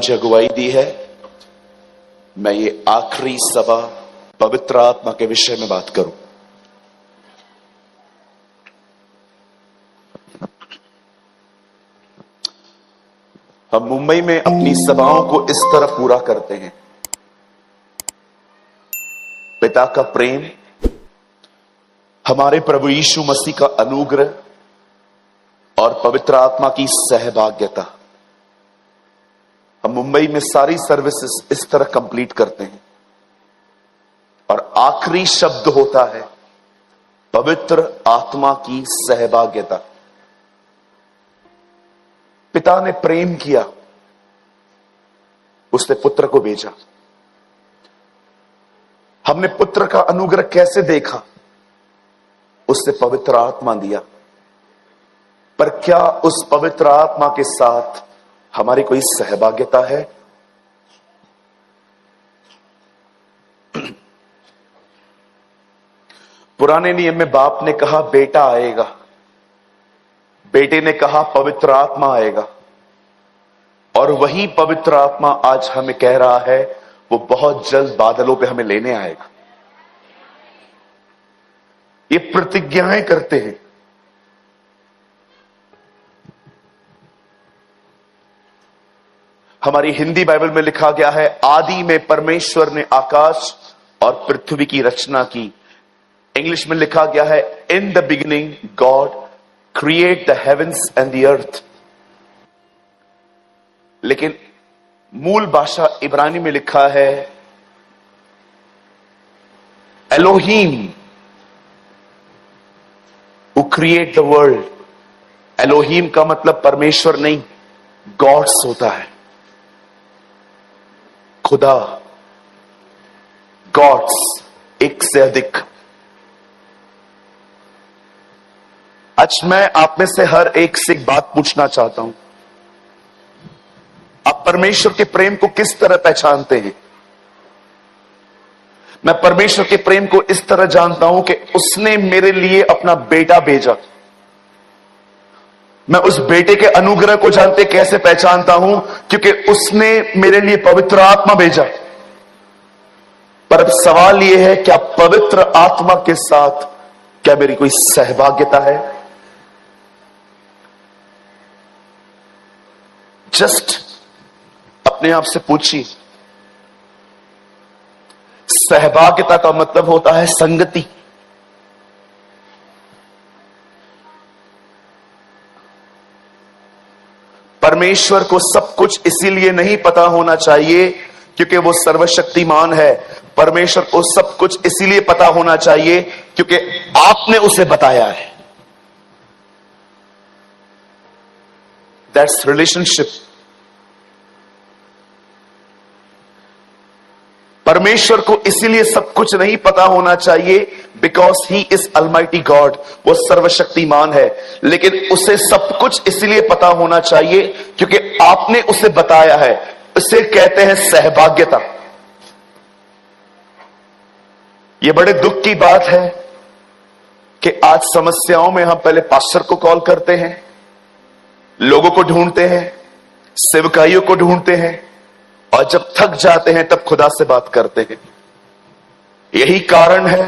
मुझे अगुवाई दी है, मैं ये आखिरी सभा पवित्र आत्मा के विषय में बात करूं। हम मुंबई में अपनी सभाओं को इस तरह पूरा करते हैं। पिता का प्रेम, हमारे प्रभु यीशु मसीह का अनुग्रह और पवित्र आत्मा की सहभागिता। हम मुंबई में सारी सर्विसेज इस तरह कंप्लीट करते हैं और आखिरी शब्द होता है पवित्र आत्मा की सहभागिता। पिता ने प्रेम किया, उसने पुत्र को भेजा। हमने पुत्र का अनुग्रह कैसे देखा? उसने पवित्र आत्मा दिया। पर क्या उस पवित्र आत्मा के साथ हमारी कोई सहभागिता है? पुराने नियम में बाप ने कहा बेटा आएगा, बेटे ने कहा पवित्र आत्मा आएगा, और वही पवित्र आत्मा आज हमें कह रहा है वो बहुत जल्द बादलों पे हमें लेने आएगा। ये प्रतिज्ञाएं करते हैं। हमारी हिंदी बाइबल में लिखा गया है, आदि में परमेश्वर ने आकाश और पृथ्वी की रचना की। इंग्लिश में लिखा गया है, in the beginning God create the heavens and the earth. लेकिन मूल भाषा इब्रानी में लिखा है Elohim who create the world. Elohim का मतलब परमेश्वर नहीं, गॉड्स होता है, खुदा, गॉड्स, एक से अधिक। आज मैं आप में से हर एक से एक बात पूछना चाहता हूं, आप परमेश्वर के प्रेम को किस तरह पहचानते हैं? मैं परमेश्वर के प्रेम को इस तरह जानता हूं कि उसने मेरे लिए अपना बेटा भेजा। मैं उस बेटे के अनुग्रह को जानते कैसे पहचानता हूं? क्योंकि उसने मेरे लिए पवित्र आत्मा भेजा। पर अब सवाल यह है, क्या पवित्र आत्मा के साथ क्या मेरी कोई सहभागिता है? जस्ट अपने आप से पूछिए। सहभागिता का मतलब होता है संगति। परमेश्वर को सब कुछ इसीलिए नहीं पता होना चाहिए क्योंकि वो सर्वशक्तिमान है। परमेश्वर को सब कुछ इसीलिए पता होना चाहिए क्योंकि आपने उसे बताया है। That's relationship. परमेश्वर को इसीलिए सब कुछ नहीं पता होना चाहिए because he is Almighty God, वो सर्वशक्तिमान है। लेकिन उसे सब कुछ इसीलिए पता होना चाहिए क्योंकि आपने उसे बताया है। इसे कहते हैं सहभागिता। यह बड़े दुख की बात है कि आज समस्याओं में हम पहले पास्टर को कॉल करते हैं, लोगों को ढूंढते हैं, सेवकाइयों को ढूंढते हैं, और जब थक जाते हैं तब खुदा से बात करते हैं। यही कारण है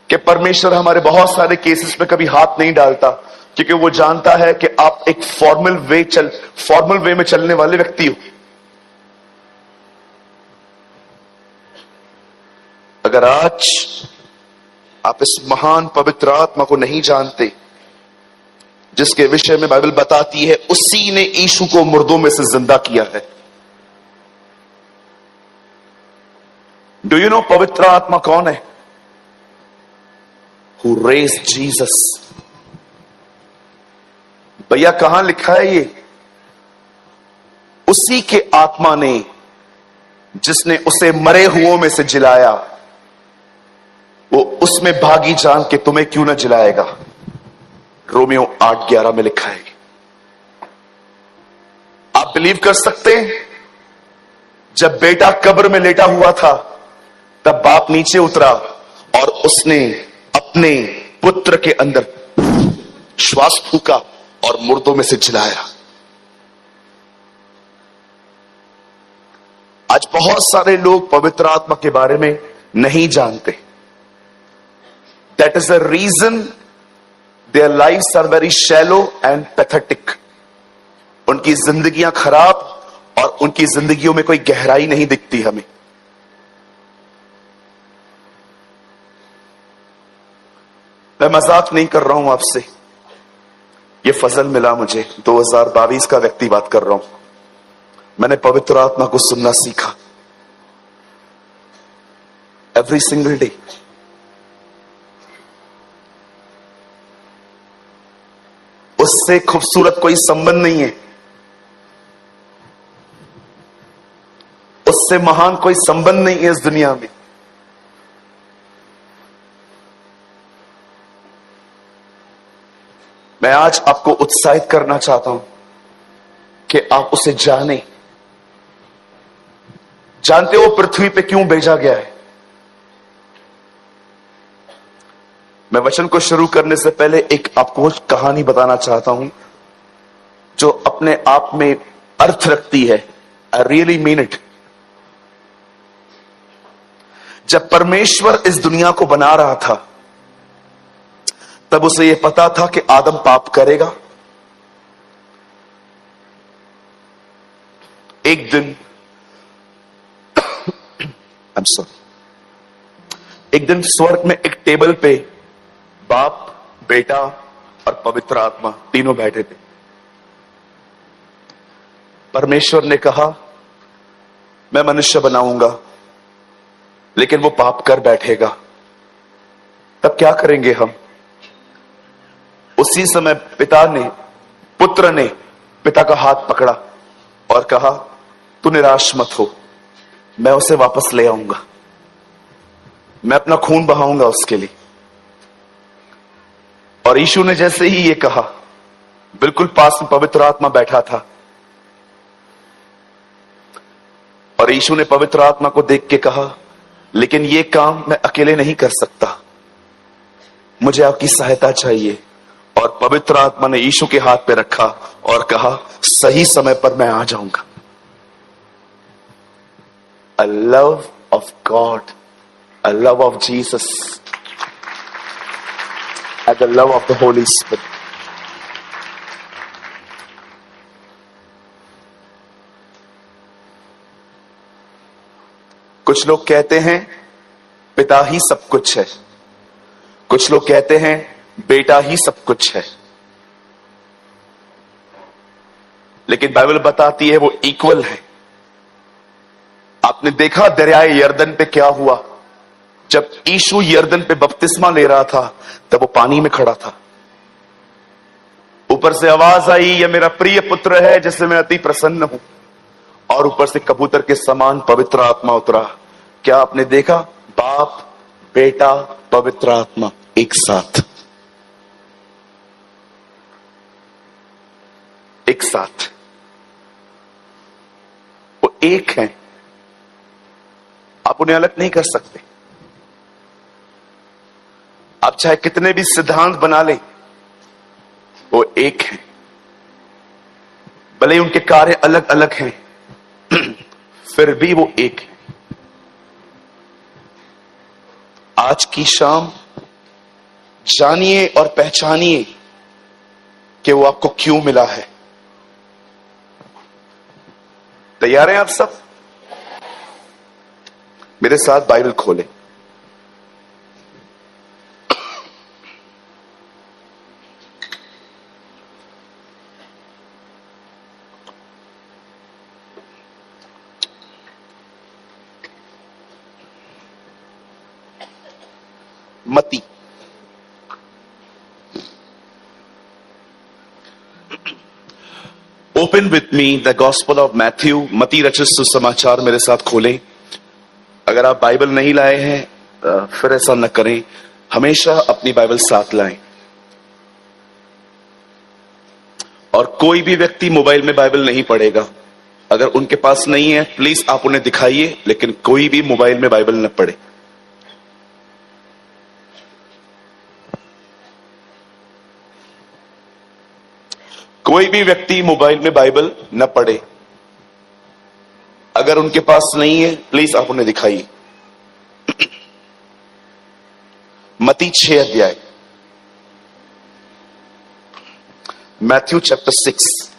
कि परमेश्वर हमारे बहुत सारे केसेस में कभी हाथ नहीं डालता, क्योंकि वो जानता है कि आप एक फॉर्मल वे में चलने वाले व्यक्ति हो। अगर आज आप इस महान पवित्र आत्मा को नहीं जानते, जिसके विषय में बाइबल बताती है उसी ने यीशु को मुर्दों में से जिंदा किया है। डू यू नो पवित्र आत्मा कौन है? Who raised Jesus? भैया कहां लिखा है ये? उसी के आत्मा ने जिसने उसे मरे हुओं में से जिलाया, वो उसमें भागी जान के तुम्हें क्यों ना जिलाएगा। रोमियो 8:11 में लिखा है। आप बिलीव कर सकते हैं? जब बेटा कब्र में लेटा हुआ था तब बाप नीचे उतरा और उसने अपने पुत्र के अंदर श्वास फूका और मुर्दों में से जिलाया। आज बहुत सारे लोग पवित्र आत्मा के बारे में नहीं जानते। That is the reason their lives are very shallow and pathetic. उनकी जिंदगियां खराब और उनकी जिंदगियों में कोई गहराई नहीं दिखती हमें। मैं मजाक नहीं कर रहा हूं आपसे, ये फजल मिला मुझे। 2022 का व्यक्ति बात कर रहा हूं। मैंने पवित्र आत्मा को सुनना सीखा एवरी सिंगल डे। उससे खूबसूरत कोई संबंध नहीं है, उससे महान कोई संबंध नहीं है इस दुनिया में। मैं आज आपको उत्साहित करना चाहता हूं कि आप उसे जाने। जानते हो पृथ्वी पे क्यों भेजा गया है? मैं वचन को शुरू करने से पहले एक आपको कहानी बताना चाहता हूं जो अपने आप में अर्थ रखती है। I really mean it. जब परमेश्वर इस दुनिया को बना रहा था तब उसे यह पता था कि आदम पाप करेगा। एक दिन एक दिन स्वर्ग में एक टेबल पे बाप, बेटा और पवित्र आत्मा तीनों बैठे थे। परमेश्वर ने कहा मैं मनुष्य बनाऊंगा, लेकिन वो पाप कर बैठेगा, तब क्या करेंगे हम? उसी समय पुत्र ने पिता का हाथ पकड़ा और कहा तू निराश मत हो, मैं उसे वापस ले आऊंगा, मैं अपना खून बहाऊंगा उसके लिए। और यीशु ने जैसे ही ये कहा, बिल्कुल पास में पवित्र आत्मा बैठा था और यीशु ने पवित्र आत्मा को देख के कहा लेकिन ये काम मैं अकेले नहीं कर सकता, मुझे आपकी सहायता चाहिए। और पवित्र आत्मा ने यीशु के हाथ पे रखा और कहा सही समय पर मैं आ जाऊंगा। A love of God, a love of Jesus, and the love of the Holy Spirit. कुछ लोग कहते हैं पिता ही सब कुछ है, कुछ लोग कहते हैं बेटा ही सब कुछ है, लेकिन बाइबल बताती है वो इक्वल है। आपने देखा दरियाए यर्दन पे क्या हुआ? जब यीशु यर्दन पे बपतिस्मा ले रहा था तब वो पानी में खड़ा था। ऊपर से आवाज आई यह मेरा प्रिय पुत्र है जिससे मैं अति प्रसन्न हूं, और ऊपर से कबूतर के समान पवित्र आत्मा उतरा। क्या आपने देखा? बाप, बेटा, पवित्र आत्मा एक साथ, एक साथ, वो एक है, आप उन्हें अलग नहीं कर सकते। आप चाहे कितने भी सिद्धांत बना लें, वो एक है, भले ही उनके कार्य अलग अलग हैं फिर भी वो एक है। आज की शाम जानिए और पहचानिए कि वो आपको क्यों मिला है। तैयार हैं आप सब? मेरे साथ बाइबल खोलें। मती open with me the gospel of Matthew. मती रचित सुसमाचार मेरे साथ खोलें। अगर आप बाइबल नहीं लाए हैं फिर ऐसा न करें, हमेशा अपनी बाइबल साथ लाएं। और कोई भी व्यक्ति मोबाइल में बाइबल नहीं पढ़ेगा। अगर उनके पास नहीं है प्लीज आप उन्हें दिखाइए, लेकिन कोई भी मोबाइल में बाइबल न पढ़े। कोई भी व्यक्ति मोबाइल में बाइबल न पढ़े। अगर उनके पास नहीं है प्लीज आप उन्हें दिखाइए। मत्ती 6 अध्याय, मैथ्यू चैप्टर 6।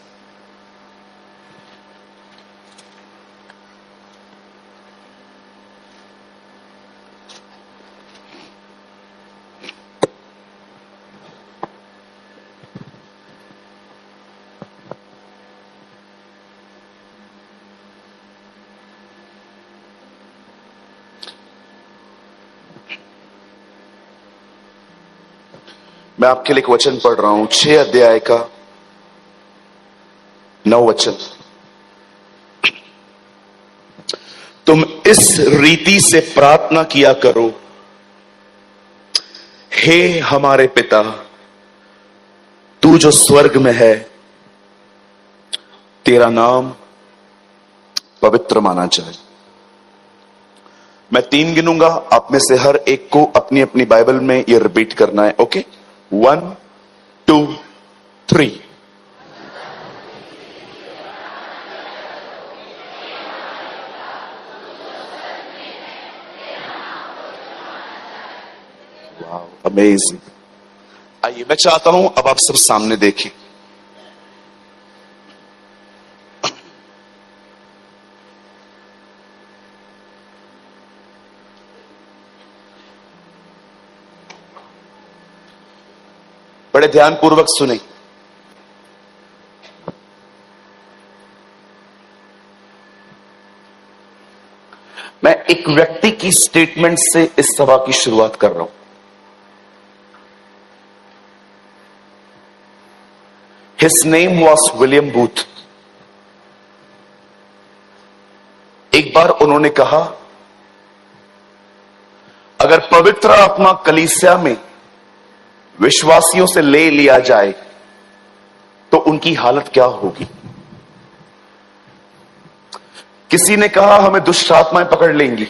मैं आपके लिए एक वचन पढ़ रहा हूं, 6 अध्याय का 9 वचन। तुम इस रीति से प्रार्थना किया करो, हे हमारे पिता, तू जो स्वर्ग में है, तेरा नाम पवित्र माना जाए। मैं 3 गिनूंगा, आप में से हर एक को अपनी अपनी बाइबल में यह रिपीट करना है। ओके, 1 2 3। वाह, अमेजिंग। आइए, मैं चाहता हूं अब आप सब सामने देखें। बड़े ध्यानपूर्वक सुने। मैं एक व्यक्ति की स्टेटमेंट से इस सभा की शुरुआत कर रहा हूं। His name was William booth. एक बार उन्होंने कहा, अगर पवित्र आत्मा कलीसिया में विश्वासियों से ले लिया जाए तो उनकी हालत क्या होगी। किसी ने कहा हमें दुष्ट आत्माएं पकड़ लेंगी,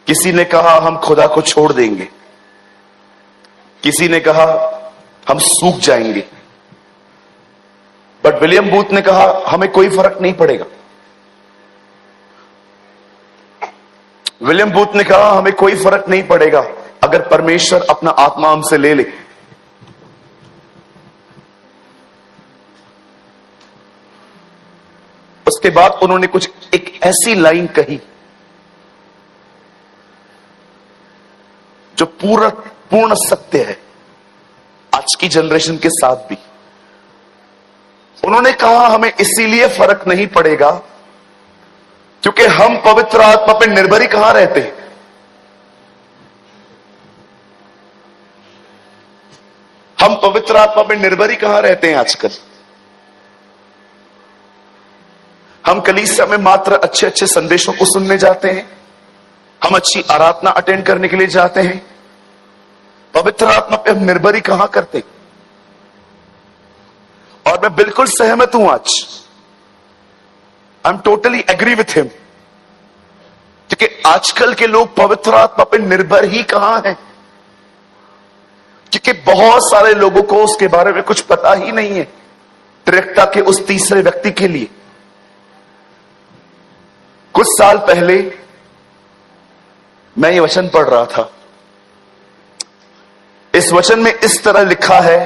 किसी ने कहा हम खुदा को छोड़ देंगे, किसी ने कहा हम सूख जाएंगे। बट विलियम बूथ ने कहा हमें कोई फर्क नहीं पड़ेगा। विलियम बूथ ने कहा हमें कोई फर्क नहीं पड़ेगा अगर परमेश्वर अपना आत्मा हमसे ले ले। उसके बाद उन्होंने कुछ एक ऐसी लाइन कही जो पूर्ण सत्य है आज की जनरेशन के साथ भी। उन्होंने कहा हमें इसीलिए फर्क नहीं पड़ेगा क्योंकि हम पवित्र आत्मा पर निर्भर ही कहां रहते हैं। हम पवित्र आत्मा पर निर्भर ही कहां रहते हैं आजकल। हम कलीसिया में मात्र अच्छे अच्छे संदेशों को सुनने जाते हैं, हम अच्छी आराधना अटेंड करने के लिए जाते हैं, पवित्र आत्मा पे हम निर्भर ही कहां करते। और मैं बिल्कुल सहमत हूं आज, I am totally agree with him, क्योंकि आजकल के लोग पवित्र आत्मा पे निर्भर ही कहां हैं, क्योंकि बहुत सारे लोगों को उसके बारे में कुछ पता ही नहीं है। त्रिकता के उस तीसरे व्यक्ति के लिए कुछ साल पहले मैं ये वचन पढ़ रहा था। इस वचन में इस तरह लिखा है,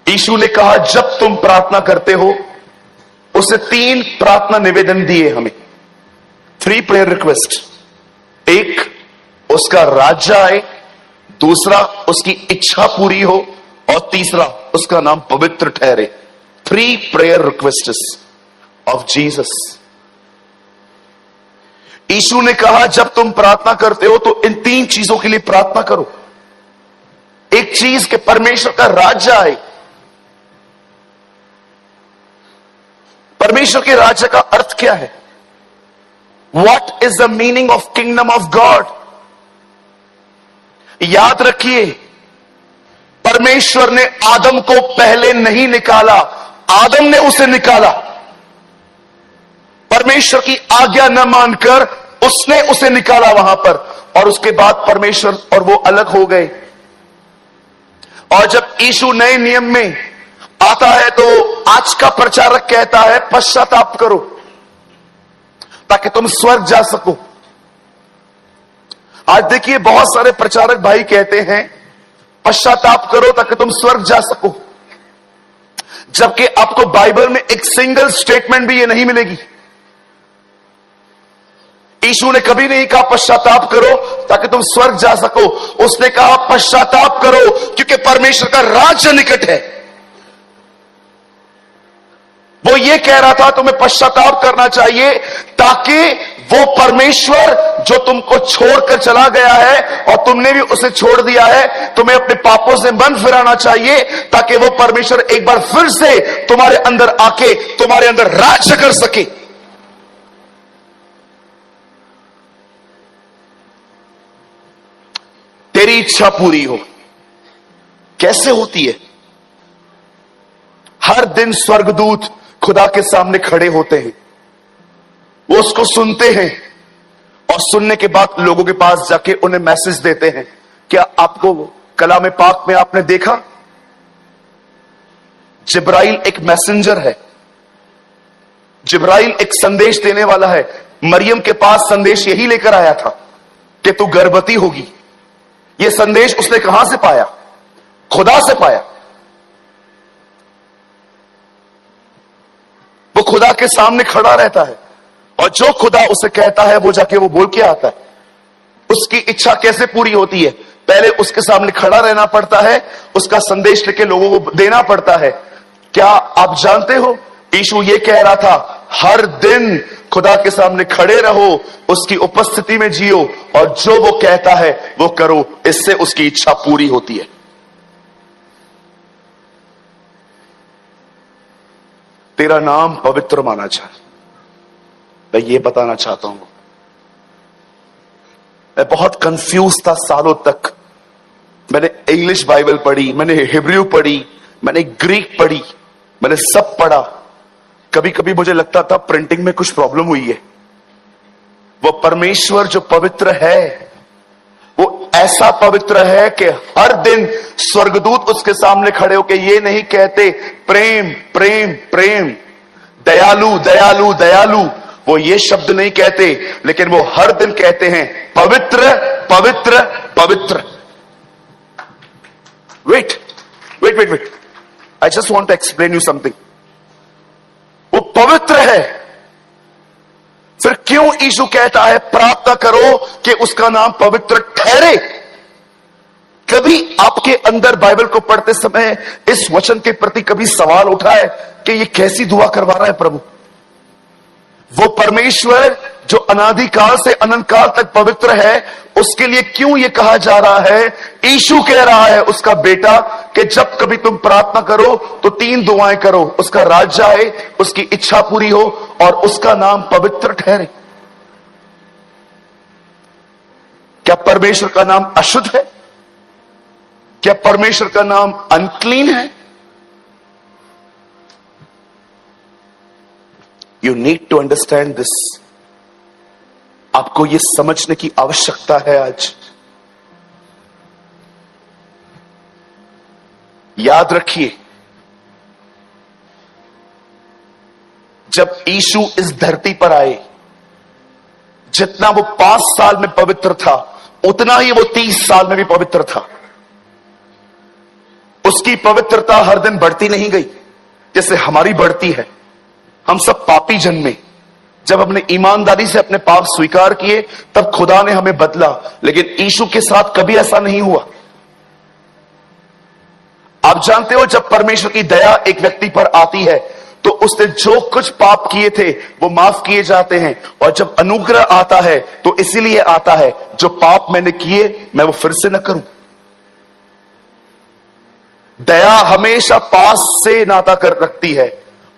यीशु ने कहा जब तुम प्रार्थना करते हो, उसे 3 प्रार्थना निवेदन दिए हमें, 3 प्रेयर रिक्वेस्ट। एक, उसका राज्य आए, दूसरा उसकी इच्छा पूरी हो, और तीसरा उसका नाम पवित्र ठहरे। 3 प्रेयर रिक्वेस्ट्स ऑफ जीसस। यीशु ने कहा जब तुम प्रार्थना करते हो तो इन 3 चीजों के लिए प्रार्थना करो। एक चीज कि परमेश्वर का राज्य आए। परमेश्वर के राज्य का अर्थ क्या है? What is the meaning of kingdom of God? याद रखिए, परमेश्वर ने आदम को पहले नहीं निकाला, आदम ने उसे निकाला। परमेश्वर की आज्ञा न मानकर उसने उसे निकाला वहां पर, और उसके बाद परमेश्वर और वो अलग हो गए। और जब यीशु नए नियम में आता है तो आज का प्रचारक कहता है पश्चाताप करो ताकि तुम स्वर्ग जा सको। आज देखिए बहुत सारे प्रचारक भाई कहते हैं पश्चाताप करो ताकि तुम स्वर्ग जा सको, जबकि आपको बाइबल में एक सिंगल स्टेटमेंट भी ये नहीं मिलेगी। यीशु ने कभी नहीं कहा पश्चाताप करो ताकि तुम स्वर्ग जा सको। उसने कहा पश्चाताप करो क्योंकि परमेश्वर का राज्य निकट है। वो ये कह रहा था तुम्हें पश्चाताप करना चाहिए ताकि वो परमेश्वर जो तुमको छोड़कर चला गया है और तुमने भी उसे छोड़ दिया है, तुम्हें अपने पापों से मन फिराना चाहिए ताकि वो परमेश्वर एक बार फिर से तुम्हारे अंदर आके तुम्हारे अंदर राज्य कर सके। तेरी इच्छा पूरी हो। कैसे होती है? हर दिन स्वर्गदूत खुदा के सामने खड़े होते हैं, वो उसको सुनते हैं और सुनने के बाद लोगों के पास जाके उन्हें मैसेज देते हैं। क्या आपको कलाम पाक में आपने देखा जिब्राइल एक मैसेंजर है, जिब्राइल एक संदेश देने वाला है। मरियम के पास संदेश यही लेकर आया था कि तू गर्भवती होगी। यह संदेश उसने कहां से पाया? खुदा से पाया। वो खुदा के सामने खड़ा रहता है और जो खुदा उसे कहता है वो जाके वो बोल के आता है। उसकी इच्छा कैसे पूरी होती है? पहले उसके सामने खड़ा रहना पड़ता है, उसका संदेश लेके लोगों को देना पड़ता है। क्या आप जानते हो यीशु ये कह रहा था हर दिन खुदा के सामने खड़े रहो, उसकी उपस्थिति में जियो और जो वो कहता है वो करो, इससे उसकी इच्छा पूरी होती है। तेरा नाम पवित्र माना जाए। मैं ये बताना चाहता हूं, मैं बहुत कंफ्यूज था सालों तक। मैंने इंग्लिश बाइबल पढ़ी, मैंने हिब्रू पढ़ी, मैंने ग्रीक पढ़ी, मैंने सब पढ़ा। कभी कभी मुझे लगता था प्रिंटिंग में कुछ प्रॉब्लम हुई है। वो परमेश्वर जो पवित्र है वो ऐसा पवित्र है कि हर दिन स्वर्गदूत उसके सामने खड़े होकर ये नहीं कहते प्रेम प्रेम प्रेम, दयालु दयालु दयालु, वो ये शब्द नहीं कहते, लेकिन वो हर दिन कहते हैं पवित्र पवित्र पवित्र। Wait wait wait wait, I just want to explain you something. वो पवित्र है, फिर क्यों यीशु कहता है प्रार्थना करो कि उसका नाम पवित्र ठहरे? कभी आपके अंदर बाइबल को पढ़ते समय इस वचन के प्रति कभी सवाल उठा है कि ये कैसी दुआ करवा रहा है प्रभु? वो परमेश्वर जो अनादिकाल से अनंत काल तक पवित्र है, उसके लिए क्यों ये कहा जा रहा है? यीशु कह रहा है उसका बेटा कि जब कभी तुम प्रार्थना करो तो 3 दुआएं करो, उसका राज्य आए, उसकी इच्छा पूरी हो और उसका नाम पवित्र ठहरे। क्या परमेश्वर का नाम अशुद्ध है? क्या परमेश्वर का नाम अनक्लीन है? You need to understand this. आपको यह समझने की आवश्यकता है आज। याद रखिए, जब यीशु इस धरती पर आए, जितना वो 5 साल में पवित्र था उतना ही वो 30 साल में भी पवित्र था। उसकी पवित्रता हर दिन बढ़ती नहीं गई जैसे हमारी बढ़ती है। हम सब पापी जन्मे, जब हमने ईमानदारी से अपने पाप स्वीकार किए तब खुदा ने हमें बदला, लेकिन यीशु के साथ कभी ऐसा नहीं हुआ। आप जानते हो जब परमेश्वर की दया एक व्यक्ति पर आती है तो उसने जो कुछ पाप किए थे वो माफ किए जाते हैं, और जब अनुग्रह आता है तो इसीलिए आता है जो पाप मैंने किए मैं वो फिर से न करूं। दया हमेशा पास से नाता कर रखती है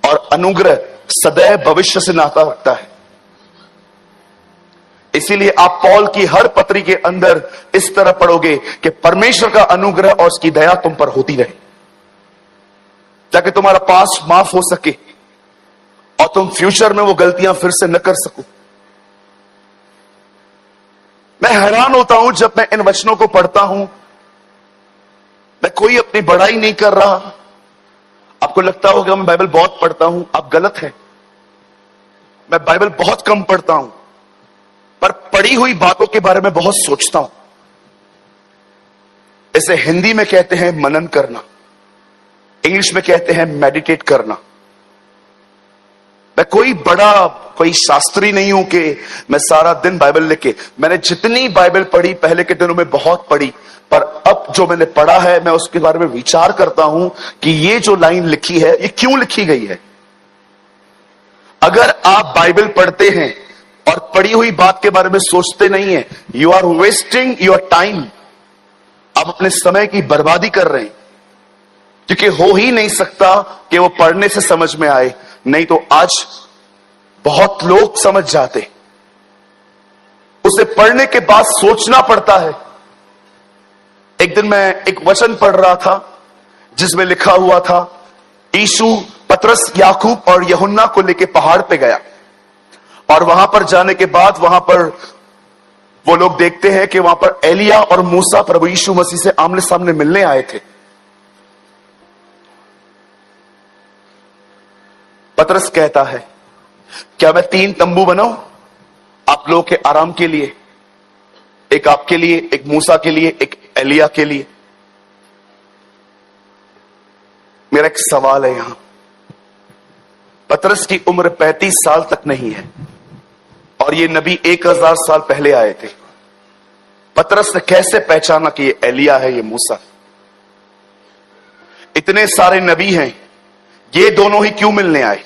और अनुग्रह सदैव भविष्य से नाता रखता है। इसीलिए आप पौल की हर पत्री के अंदर इस तरह पढ़ोगे कि परमेश्वर का अनुग्रह और उसकी दया तुम पर होती रहे, ताकि तुम्हारा पास माफ हो सके और तुम फ्यूचर में वो गलतियां फिर से न कर सको। मैं हैरान होता हूं जब मैं इन वचनों को पढ़ता हूं। मैं कोई अपनी बड़ाई नहीं कर रहा। आपको लगता होगा मैं बाइबल बहुत पढ़ता हूं, आप गलत हैं। मैं बाइबल बहुत कम पढ़ता हूं, पर पढ़ी हुई बातों के बारे में बहुत सोचता हूं। इसे हिंदी में कहते हैं मनन करना, इंग्लिश में कहते हैं मेडिटेट करना। मैं कोई शास्त्री नहीं हूं कि मैं सारा दिन बाइबल लेके, मैंने जितनी बाइबल पढ़ी पहले के दिनों में बहुत पढ़ी, पर अब जो मैंने पढ़ा है मैं उसके बारे में विचार करता हूं कि ये जो लाइन लिखी है ये क्यों लिखी गई है। अगर आप बाइबल पढ़ते हैं और पढ़ी हुई बात के बारे में सोचते नहीं है, you are wasting your time. आप अपने समय की बर्बादी कर रहे हैं, क्योंकि हो ही नहीं सकता कि वो पढ़ने से समझ में आए। नहीं तो आज बहुत लोग समझ जाते, उसे पढ़ने के बाद सोचना पड़ता है। एक दिन मैं एक वचन पढ़ रहा था जिसमें लिखा हुआ था, यीशु पतरस, याकूब और यूहन्ना को लेके पहाड़ पे गया, और वहां पर जाने के बाद वहां पर वो लोग देखते हैं कि वहां पर एलिया और मूसा प्रभु यीशु मसीह से आमने सामने मिलने आए थे। पतरस कहता है, क्या मैं 3 तंबू बनाऊं आप लोगों के आराम के लिए? एक आपके लिए, एक मूसा के लिए, एक एलिया के लिए। मेरा एक सवाल है यहां, पतरस की उम्र 35 साल तक नहीं है और ये नबी 1000 साल पहले आए थे। पतरस ने कैसे पहचाना कि ये एलिया है, ये मूसा? इतने सारे नबी हैं, ये दोनों ही क्यों मिलने आए?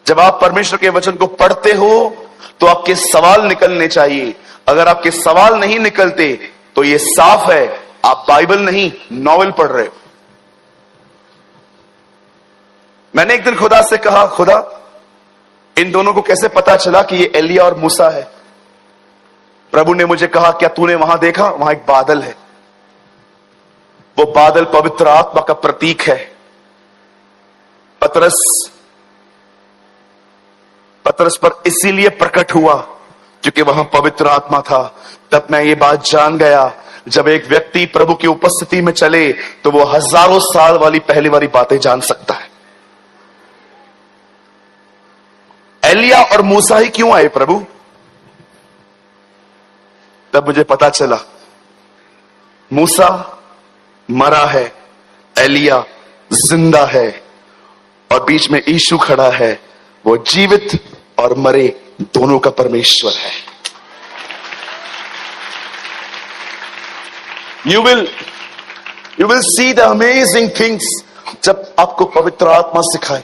जब आप परमेश्वर के वचन को पढ़ते हो तो आपके सवाल निकलने चाहिए। अगर आपके सवाल नहीं निकलते तो यह साफ है आप बाइबल नहीं नॉवेल पढ़ रहे हो। मैंने एक दिन खुदा से कहा, खुदा इन दोनों को कैसे पता चला कि ये एलिया और मूसा है? प्रभु ने मुझे कहा, क्या तूने वहां देखा? वहां एक बादल है, वो बादल पवित्र आत्मा का प्रतीक है। पतरस पर इसीलिए प्रकट हुआ क्योंकि वहां पवित्र आत्मा था। तब मैं ये बात जान गया, जब एक व्यक्ति प्रभु की उपस्थिति में चले तो वो हजारों साल वाली पहली वाली बातें जान सकता है। एलिया और मूसा ही क्यों आए प्रभु? तब मुझे पता चला मूसा मरा है, एलिया जिंदा है, और बीच में यीशु खड़ा है। वो जीवित और मरे दोनों का परमेश्वर है। You will see the amazing things जब आपको पवित्र आत्मा सिखाए।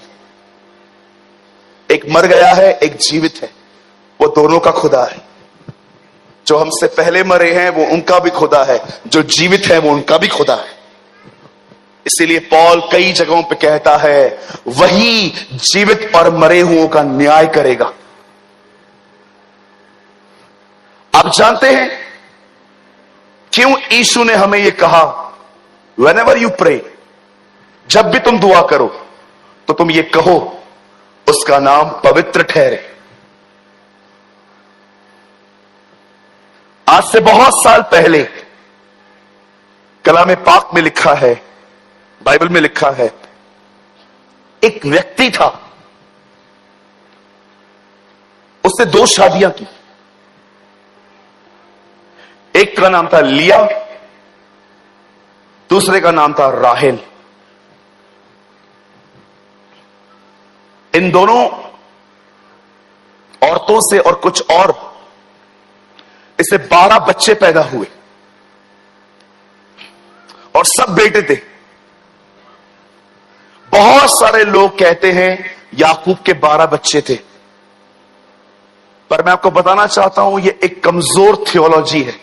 एक मर गया है, एक जीवित है, वो दोनों का खुदा है। जो हमसे पहले मरे हैं वो उनका भी खुदा है, जो जीवित है वो उनका भी खुदा है। इसीलिए पौल कई जगहों पे कहता है, वही जीवित और मरे हुओं का न्याय करेगा। आप जानते हैं क्यों यीशु ने हमें यह कहा, whenever you pray, जब भी तुम दुआ करो तो तुम ये कहो, उसका नाम पवित्र ठहरे। आज से बहुत साल पहले कलाम पाक में लिखा है, बाइबल में लिखा है, एक व्यक्ति था, उसने 2 शादियां की। एक का नाम था लिया, दूसरे का नाम था राहेल। इन दोनों औरतों से और कुछ और इससे 12 बच्चे पैदा हुए और सब बेटे थे। बहुत सारे लोग कहते हैं याकूब के 12 बच्चे थे, पर मैं आपको बताना चाहता हूं यह एक कमजोर थियोलॉजी है।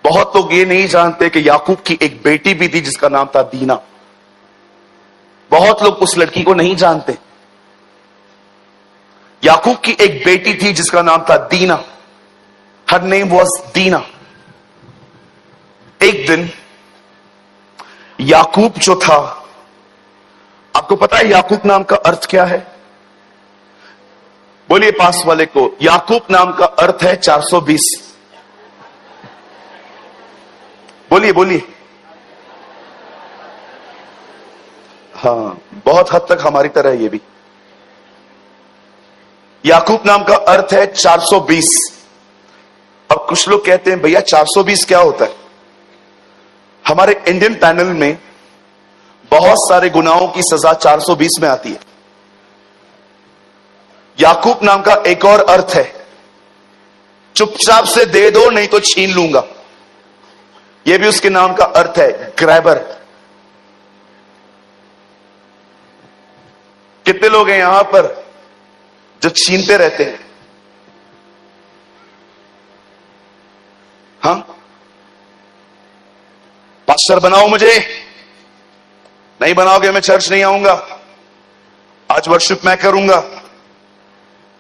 बहुत लोग ये नहीं जानते कि याकूब की एक बेटी भी थी जिसका नाम था दीना। बहुत लोग उस लड़की को नहीं जानते। याकूब की एक बेटी थी जिसका नाम था दीना। हर नेम वॉज दीना। एक दिन याकूब जो था, आपको पता है याकूब नाम का अर्थ क्या है? बोलिए पास वाले को, याकूब नाम का अर्थ है 420। बोलिए बोलिए, हाँ, बहुत हद तक हमारी तरह है ये भी। याकूब नाम का अर्थ है 420। अब कुछ लोग कहते हैं भैया 420 क्या होता है? हमारे इंडियन पैनल में बहुत सारे गुनाहों की सजा 420 में आती है। याकूब नाम का एक और अर्थ है, चुपचाप से दे दो नहीं तो छीन लूंगा। यह भी उसके नाम का अर्थ है, ग्रैबर। कितने लोग हैं यहां पर जो छीनते रहते हैं? हाँ, पास्टर बनाओ मुझे, नहीं बनाओगे मैं चर्च नहीं आऊंगा, आज वर्शिप मैं करूंगा,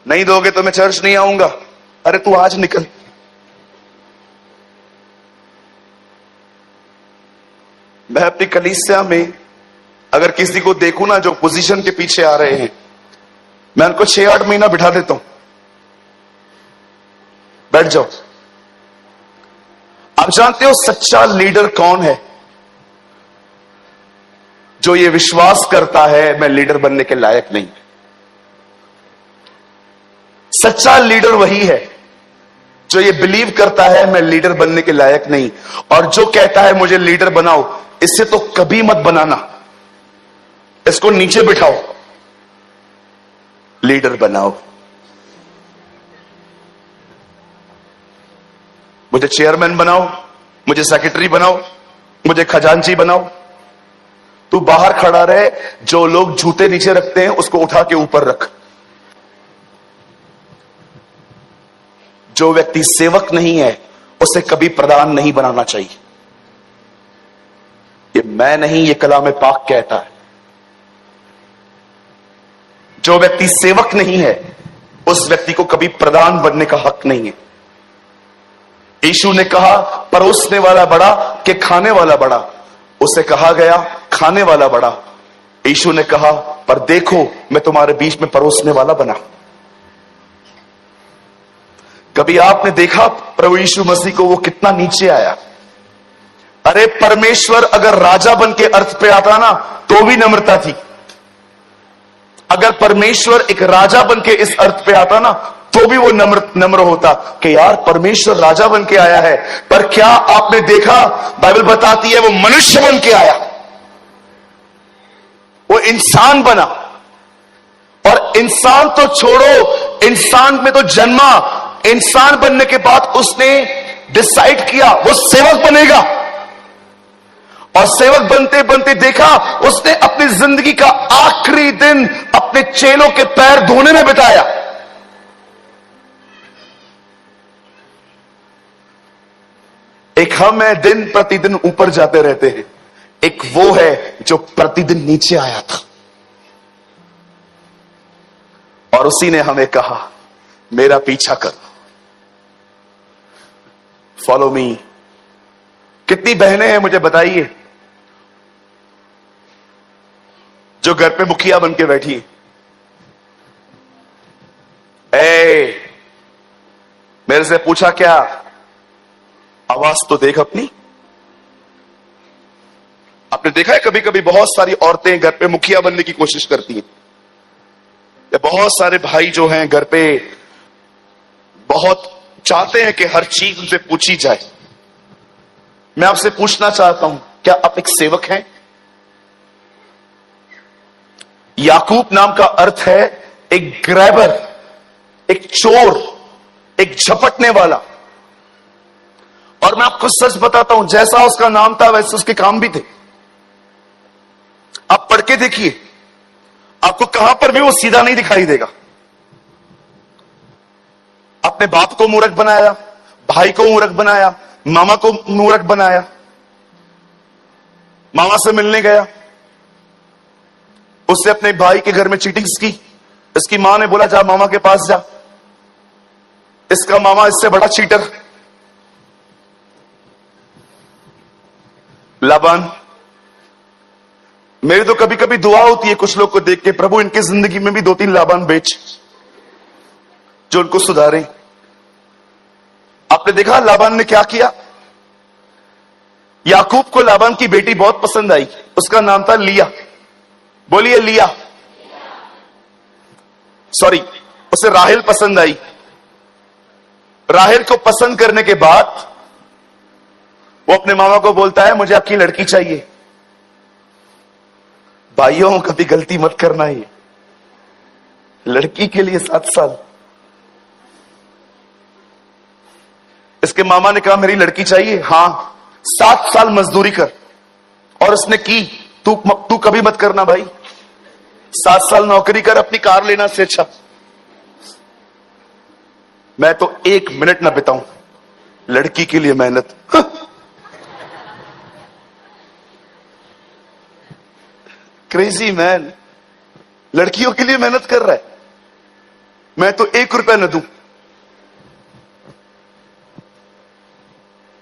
नहीं दोगे तो मैं चर्च नहीं आऊंगा। अरे तू आज निकल। मैं अपनी कलीसिया में अगर किसी को देखूं ना जो पोजीशन के पीछे आ रहे हैं, मैं उनको 6-8 महीना बिठा देता हूं, बैठ जाओ। आप जानते हो सच्चा लीडर कौन है? जो ये विश्वास करता है मैं लीडर बनने के लायक नहीं। सच्चा लीडर वही है जो ये बिलीव करता है मैं लीडर बनने के लायक नहीं, और जो कहता है मुझे लीडर बनाओ, इससे तो कभी मत बनाना, इसको नीचे बिठाओ, लीडर बनाओ। मुझे चेयरमैन बनाओ, मुझे सेक्रेटरी बनाओ, मुझे खजांची बनाओ। तू बाहर खड़ा रहे, जो लोग जूते नीचे रखते हैं उसको उठा के ऊपर रख। जो व्यक्ति सेवक नहीं है उसे कभी प्रधान नहीं बनाना चाहिए। ये मैं नहीं, ये कलाम पाक कहता है। जो व्यक्ति सेवक नहीं है उस व्यक्ति को कभी प्रधान बनने का हक नहीं है। यीशु ने कहा परोसने वाला बड़ा कि खाने वाला बड़ा? उसे कहा गया खाने वाला बड़ा। यीशु ने कहा पर देखो मैं तुम्हारे बीच में परोसने वाला बना। कभी आपने देखा प्रभु यीशु मसीह को वो कितना नीचे आया? अरे परमेश्वर अगर राजा बन के अर्थ पे आता ना तो भी नम्रता थी। अगर परमेश्वर एक राजा बन के इस अर्थ पे आता ना तो भी वो नम्र होता कि यार परमेश्वर राजा बन के आया है। पर क्या आपने देखा, बाइबल बताती है वो मनुष्य बन के आया, वो इंसान बना। और इंसान तो छोड़ो, इंसान में तो जन्मा, इंसान बनने के बाद उसने डिसाइड किया वो सेवक बनेगा। और सेवक बनते बनते देखा उसने अपनी जिंदगी का आखिरी दिन अपने चेलों के पैर धोने में बिताया। एक हम है दिन प्रतिदिन ऊपर जाते रहते हैं, एक वो है जो प्रतिदिन नीचे आया था और उसी ने हमें कहा मेरा पीछा कर, फॉलो मी। कितनी बहनें हैं मुझे बताइए जो घर पे मुखिया बन के बैठी है? मेरे से पूछा क्या? आवाज तो देख अपनी। आपने देखा है कभी कभी बहुत सारी औरतें घर पे मुखिया बनने की कोशिश करती हैं, या बहुत सारे भाई जो हैं घर पे बहुत चाहते हैं कि हर चीज उनसे पूछी जाए। मैं आपसे पूछना चाहता हूं, क्या आप एक सेवक हैं? याकूब नाम का अर्थ है एक ग्रैबर, एक चोर, एक झपटने वाला। और मैं आपको सच बताता हूं, जैसा उसका नाम था वैसे उसके काम भी थे। आप पढ़ के देखिए, आपको कहां पर भी वो सीधा नहीं दिखाई देगा। अपने बाप को मूर्ख बनाया, भाई को मूर्ख बनाया, मामा को मूर्ख बनाया। मामा से मिलने गया, उससे अपने भाई के घर में चीटिंग्स की। इसकी मां ने बोला जा मामा के पास जा। इसका मामा इससे बड़ा चीटर लाबान। मेरी तो कभी कभी दुआ होती है कुछ लोग को देख के, प्रभु इनकी जिंदगी में भी 2-3 लाबान बेच जो उनको सुधारें। आपने देखा लाबान ने क्या किया? याकूब को लाबान की बेटी बहुत पसंद आई, उसका नाम था लिया। बोलिए लिया। सॉरी, उसे राहेल पसंद आई। राहेल को पसंद करने के बाद वो अपने मामा को बोलता है मुझे आपकी लड़की चाहिए। भाइयों, कभी गलती मत करना ही, लड़की के लिए 7 साल। इसके मामा ने कहा मेरी लड़की चाहिए, हां 7 साल मजदूरी कर। और उसने की। तू कभी मत करना भाई, 7 साल नौकरी कर, अपनी कार लेना से अच्छा। मैं तो 1 मिनट ना बिताऊं लड़की के लिए मेहनत। क्रेजी मैन, लड़कियों के लिए मेहनत कर रहा है, मैं तो 1 रुपया न दूं।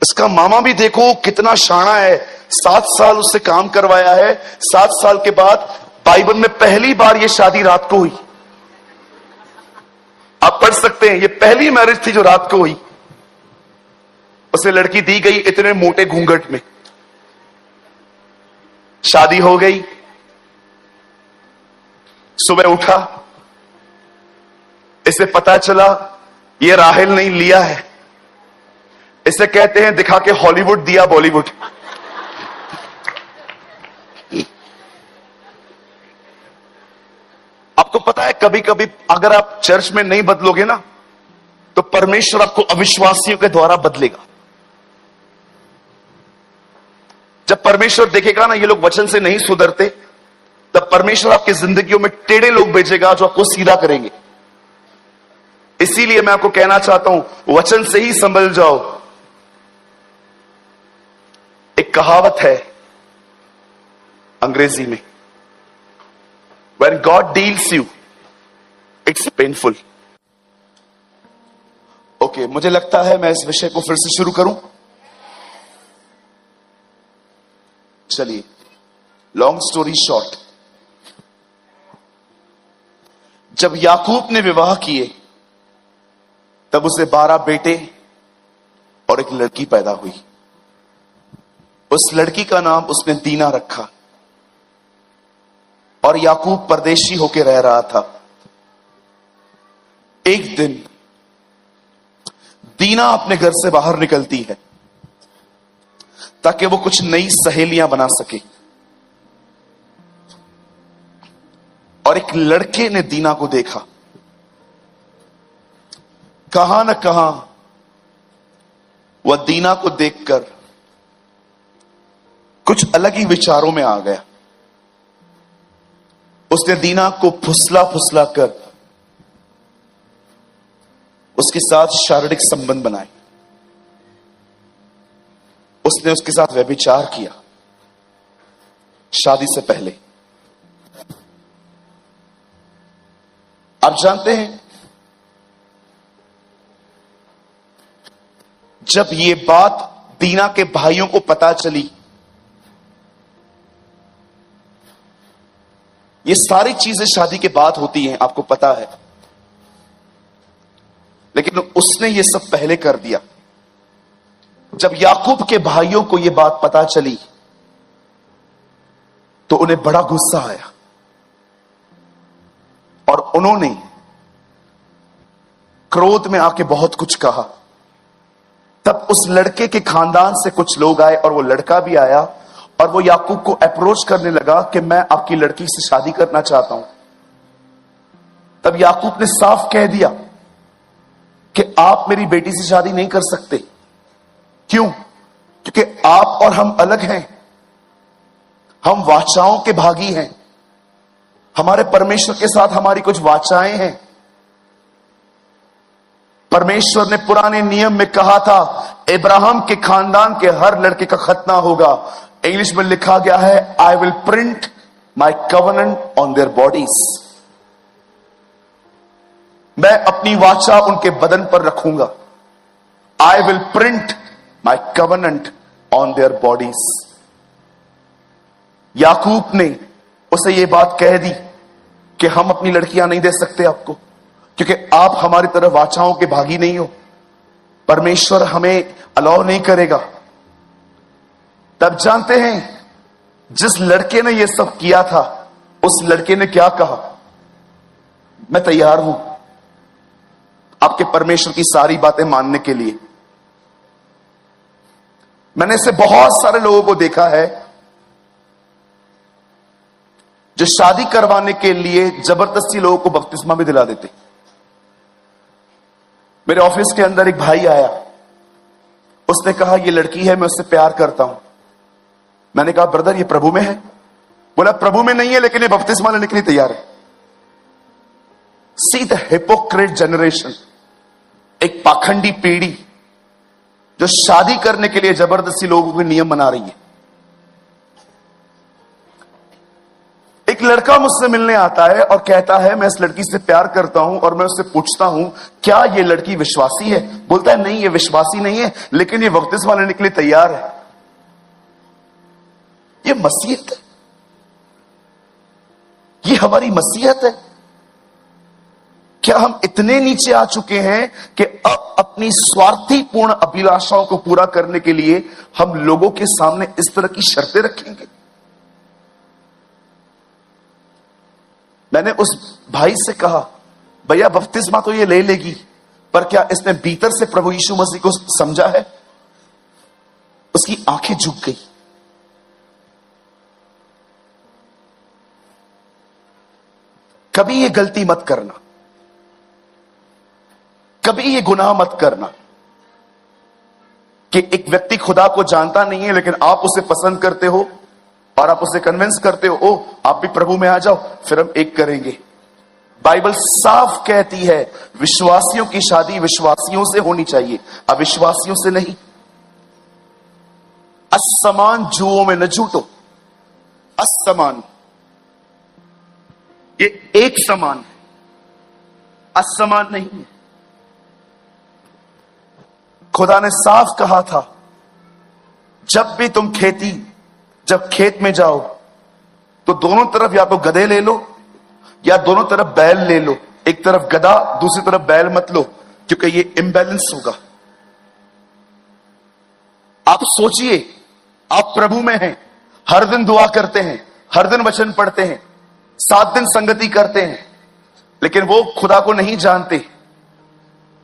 इसका मामा भी देखो कितना शाना है, 7 साल उससे काम करवाया है। 7 साल के बाद बाइबल में पहली बार यह शादी रात को हुई। आप पढ़ सकते हैं, यह पहली मैरिज थी जो रात को हुई। उसे लड़की दी गई इतने मोटे घूंघट में। शादी हो गई। सुबह उठा, इसे पता चला यह राहेल नहीं लिया है। इसे कहते हैं दिखा के हॉलीवुड दिया बॉलीवुड। आपको पता है कभी कभी अगर आप चर्च में नहीं बदलोगे ना तो परमेश्वर आपको अविश्वासियों के द्वारा बदलेगा। जब परमेश्वर देखेगा ना ये लोग वचन से नहीं सुधरते, तब परमेश्वर आपकी जिंदगियों में टेढ़े लोग भेजेगा जो आपको सीधा करेंगे। इसीलिए मैं आपको कहना चाहता हूं वचन से ही संभल जाओ। एक कहावत है अंग्रेजी में, When God deals you, it's painful. Okay, मुझे लगता है मैं इस विषय को फिर से शुरू करूं। चलिए, लॉन्ग स्टोरी शॉर्ट, जब याकूब ने विवाह किए तब उसे 12 बेटे और एक लड़की पैदा हुई। उस लड़की का नाम उसने दीना रखा। और याकूब परदेशी होकर रह रहा था। एक दिन दीना अपने घर से बाहर निकलती है ताकि वो कुछ नई सहेलियां बना सके। और एक लड़के ने दीना को देखा। कहां न कहां वह दीना को देखकर कुछ अलग ही विचारों में आ गया। उसने दीना को फुसला फुसला कर उसके साथ शारीरिक संबंध बनाए। उसने उसके साथ व्यभिचार किया शादी से पहले। आप जानते हैं जब ये बात दीना के भाइयों को पता चली, ये सारी चीजें शादी के बाद होती हैं, आपको पता है, लेकिन उसने ये सब पहले कर दिया। जब याकूब के भाइयों को यह बात पता चली तो उन्हें बड़ा गुस्सा आया और उन्होंने क्रोध में आके बहुत कुछ कहा। तब उस लड़के के खानदान से कुछ लोग आए और वो लड़का भी आया और वो याकूब को अप्रोच करने लगा कि मैं आपकी लड़की से शादी करना चाहता हूं। तब याकूब ने साफ कह दिया कि आप मेरी बेटी से शादी नहीं कर सकते। क्यों? क्योंकि आप और हम अलग हैं। हम वाचाओं के भागी हैं। हमारे परमेश्वर के साथ हमारी कुछ वाचाएं हैं। परमेश्वर ने पुराने नियम में कहा था इब्राहिम के खानदान के हर लड़के का खतना होगा। इंग्लिश में लिखा गया है I will print my covenant on their bodies. मैं अपनी वाचा उनके बदन पर रखूंगा। I will print my covenant on their bodies. Yakub ने उसे यह बात कह दी कि हम अपनी लड़कियां नहीं दे सकते आपको, क्योंकि आप हमारी तरह वाचाओं के भागी नहीं हो। परमेश्वर हमें अलाउ नहीं करेगा। तब जानते हैं जिस लड़के ने यह सब किया था उस लड़के ने क्या कहा, मैं तैयार हूं आपके परमेश्वर की सारी बातें मानने के लिए। मैंने ऐसे बहुत सारे लोगों को देखा है जो शादी करवाने के लिए जबरदस्ती लोगों को बपतिस्मा भी दिला देते। मेरे ऑफिस के अंदर एक भाई आया, उसने कहा ये लड़की है, मैं उससे प्यार करता हूं। मैंने कहा ब्रदर ये प्रभु में है? बोला प्रभु में नहीं है, लेकिन ये बपतिस्मा लेने के लिए तैयार है। सी द हिपोक्रेट जनरेशन, एक पाखंडी पीढ़ी जो शादी करने के लिए जबरदस्ती लोगों के नियम बना रही है। एक लड़का मुझसे मिलने आता है और कहता है मैं इस लड़की से प्यार करता हूं, और मैं उससे पूछता हूं क्या ये लड़की विश्वासी है? बोलता है नहीं ये विश्वासी नहीं है, लेकिन ये बपतिस्मा लेने के लिए तैयार है। ये मसीहत है? ये हमारी मसीहत है? क्या हम इतने नीचे आ चुके हैं कि अब अपनी स्वार्थी पूर्ण अभिलाषाओं को पूरा करने के लिए हम लोगों के सामने इस तरह की शर्तें रखेंगे? मैंने उस भाई से कहा भैया बपतिस्मा तो ये ले लेगी, पर क्या इसने भीतर से प्रभु यीशु मसीह को समझा है? उसकी आंखें झुक गई। कभी ये गलती मत करना, कभी ये गुनाह मत करना कि एक व्यक्ति खुदा को जानता नहीं है, लेकिन आप उसे पसंद करते हो और आप उसे कन्विंस करते हो, ओ आप भी प्रभु में आ जाओ, फिर हम एक करेंगे। बाइबल साफ कहती है विश्वासियों की शादी विश्वासियों से होनी चाहिए, अविश्वासियों से नहीं। असमान जुओं में न झूठो। असमान, ये एक समान है, असमान नहीं है। खुदा ने साफ कहा था जब भी तुम जब खेत में जाओ तो दोनों तरफ या तो गधे ले लो या दोनों तरफ बैल ले लो। एक तरफ गधा दूसरी तरफ बैल मत लो, क्योंकि ये इम्बैलेंस होगा। आप सोचिए, आप प्रभु में हैं, हर दिन दुआ करते हैं, हर दिन वचन पढ़ते हैं, 7 दिन संगति करते हैं, लेकिन वो खुदा को नहीं जानते।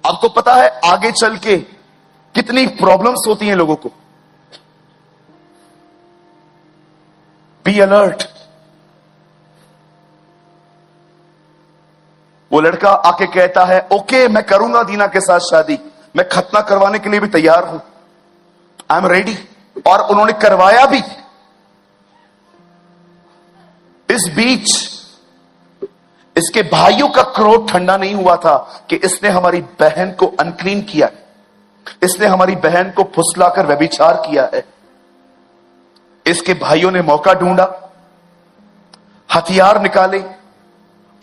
आपको पता है आगे चल के कितनी प्रॉब्लम्स होती हैं लोगों को। Be alert. वो लड़का आके कहता है ओके मैं करूंगा दीना के साथ शादी, मैं खतना करवाने के लिए भी तैयार हूं, आई एम रेडी। और उन्होंने करवाया भी। इस बीच इसके भाइयों का क्रोध ठंडा नहीं हुआ था कि इसने हमारी बहन को अनक्लीन किया है, इसने हमारी बहन को फुसलाकर व्यभिचार किया है। इसके भाइयों ने मौका ढूंढा, हथियार निकाले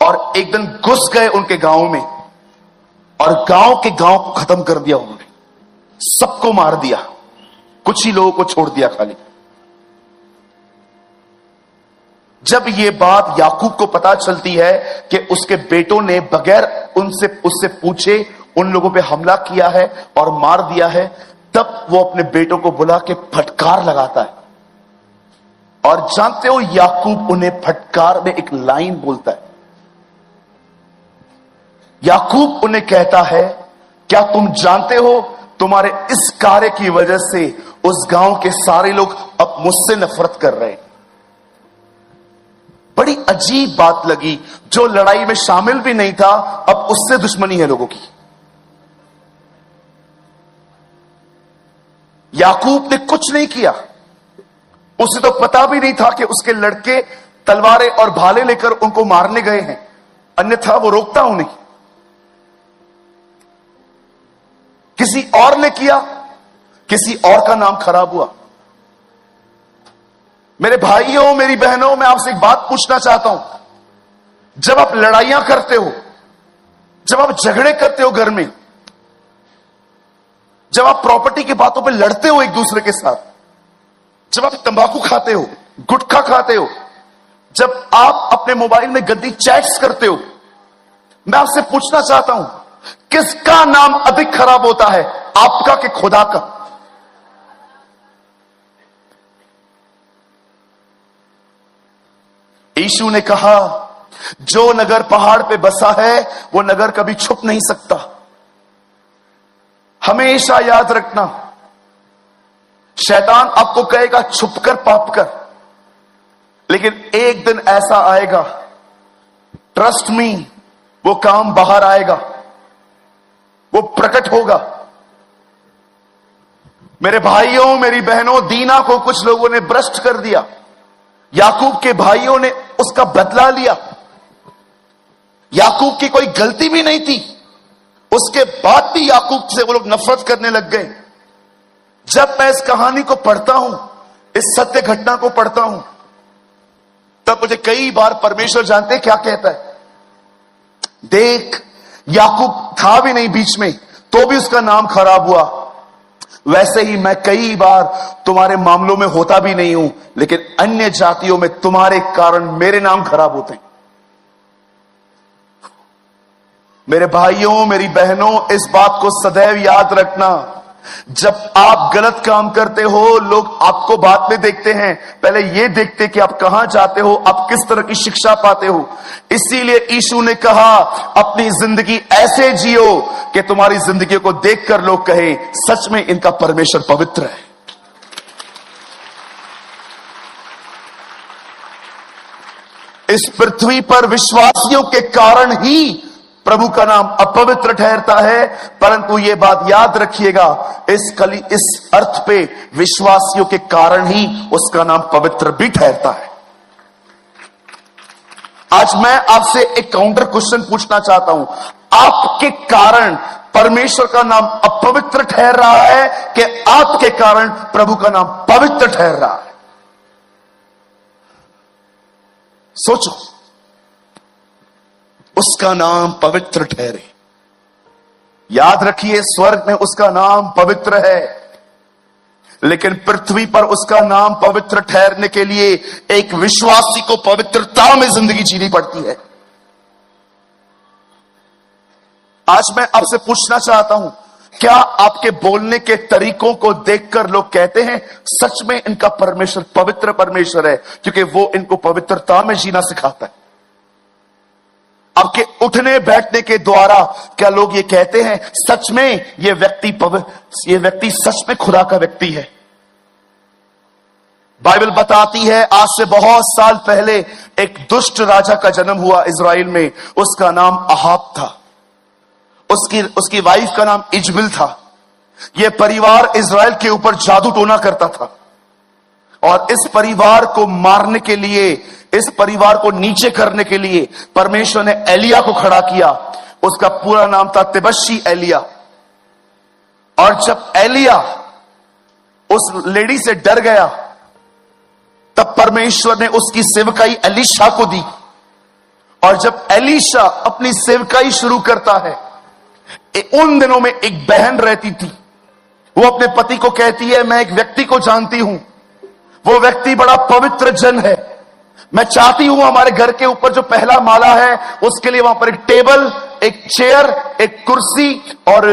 और एक दिन घुस गए उनके गांव में, और गांव के गांव को खत्म कर दिया। उन्होंने सबको मार दिया, कुछ ही लोगों को छोड़ दिया खाली। जब ये बात याकूब को पता चलती है कि उसके बेटों ने बगैर उससे पूछे उन लोगों पे हमला किया है और मार दिया है, तब वो अपने बेटों को बुला के फटकार लगाता है। और जानते हो याकूब उन्हें फटकार में एक लाइन बोलता है। याकूब उन्हें कहता है क्या तुम जानते हो तुम्हारे इस कार्य की वजह से उस गांव के सारे लोग अब मुझसे नफरत कर रहे हैं। बड़ी अजीब बात लगी, जो लड़ाई में शामिल भी नहीं था अब उससे दुश्मनी है लोगों की। याकूब ने कुछ नहीं किया, उसे तो पता भी नहीं था कि उसके लड़के तलवारें और भाले लेकर उनको मारने गए हैं, अन्यथा वो रोकता उन्हें। किसी और ने किया, किसी और का नाम खराब हुआ। मेरे भाइयों मेरी बहनों, मैं आपसे एक बात पूछना चाहता हूं। जब आप लड़ाइयां करते हो, जब आप झगड़े करते हो घर में, जब आप प्रॉपर्टी की बातों पे लड़ते हो एक दूसरे के साथ, जब आप तंबाकू खाते हो, गुटखा खाते हो, जब आप अपने मोबाइल में गंदी चैट्स करते हो, मैं आपसे पूछना चाहता हूं किसका नाम अधिक खराब होता है, आपका कि खुदा का? यीशु ने कहा, जो नगर पहाड़ पे बसा है वो नगर कभी छुप नहीं सकता। हमेशा याद रखना, शैतान आपको कहेगा छुप कर पाप कर, लेकिन एक दिन ऐसा आएगा, ट्रस्ट मी, वो काम बाहर आएगा, वो प्रकट होगा। मेरे भाइयों, मेरी बहनों, दीना को कुछ लोगों ने भ्रष्ट कर दिया। याकूब के भाइयों ने उसका बदला लिया। याकूब की कोई गलती भी नहीं थी, उसके बाद भी याकूब से वो लोग नफरत करने लग गए। जब मैं इस कहानी को पढ़ता हूं, इस सत्य घटना को पढ़ता हूं, तब मुझे कई बार परमेश्वर जानते क्या कहता है, देख याकूब था भी नहीं बीच में, तो भी उसका नाम खराब हुआ। वैसे ही मैं कई बार तुम्हारे मामलों में होता भी नहीं हूं, लेकिन अन्य जातियों में तुम्हारे कारण मेरे नाम खराब होते हैं। मेरे भाइयों, मेरी बहनों, इस बात को सदैव याद रखना, जब आप गलत काम करते हो, लोग आपको बाद में देखते हैं, पहले ये देखते कि आप कहां जाते हो, आप किस तरह की शिक्षा पाते हो। इसीलिए यीशु ने कहा, अपनी जिंदगी ऐसे जियो कि तुम्हारी जिंदगी को देखकर लोग कहे, सच में इनका परमेश्वर पवित्र है। इस पृथ्वी पर विश्वासियों के कारण ही प्रभु का नाम अपवित्र ठहरता है, परंतु यह बात याद रखिएगा, इस अर्थ पे विश्वासियों के कारण ही उसका नाम पवित्र भी ठहरता है। आज मैं आपसे एक काउंटर क्वेश्चन पूछना चाहता हूं, आपके कारण परमेश्वर का नाम अपवित्र ठहर रहा है कि आपके कारण प्रभु का नाम पवित्र ठहर रहा है? सोचो। उसका नाम पवित्र ठहरे। याद रखिए, स्वर्ग में उसका नाम पवित्र है, लेकिन पृथ्वी पर उसका नाम पवित्र ठहरने के लिए एक विश्वासी को पवित्रता में जिंदगी जीनी पड़ती है। आज मैं आपसे पूछना चाहता हूं, क्या आपके बोलने के तरीकों को देखकर लोग कहते हैं सच में इनका परमेश्वर पवित्र परमेश्वर है, क्योंकि वो इनको पवित्रता में जीना सिखाता है? आपके उठने बैठने के द्वारा क्या लोग ये कहते हैं सच में ये व्यक्ति सच में खुदा का व्यक्ति है? बाइबल बताती है, आज से बहुत साल पहले एक दुष्ट राजा का जन्म हुआ इजराइल में। उसका नाम अहाब था, उसकी वाइफ का नाम इजबिल था। यह परिवार इजराइल के ऊपर जादू टोना करता था, और इस परिवार को मारने के लिए, इस परिवार को नीचे करने के लिए परमेश्वर ने एलिया को खड़ा किया। उसका पूरा नाम था तिबशी एलिया। और जब एलिया उस लेडी से डर गया, तब परमेश्वर ने उसकी सेवकाई एलीशा को दी। और जब एलीशा अपनी सेवकाई शुरू करता है, उन दिनों में एक बहन रहती थी, वो अपने पति को कहती है, मैं एक व्यक्ति को जानती हूं, वो व्यक्ति बड़ा पवित्र जन है, मैं चाहती हूं हमारे घर के ऊपर जो पहला माला है उसके लिए वहां पर एक टेबल, एक चेयर, एक कुर्सी और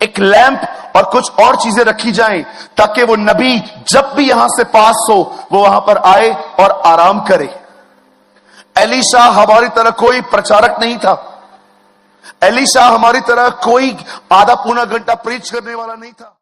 एक लैंप और कुछ और चीजें रखी जाएं, ताकि वो नबी जब भी यहां से पास हो वो वहां पर आए और आराम करे। एलीशा हमारी तरह कोई प्रचारक नहीं था, एलीशा हमारी तरह कोई आधा पौना घंटा प्रीच करने वाला नहीं था।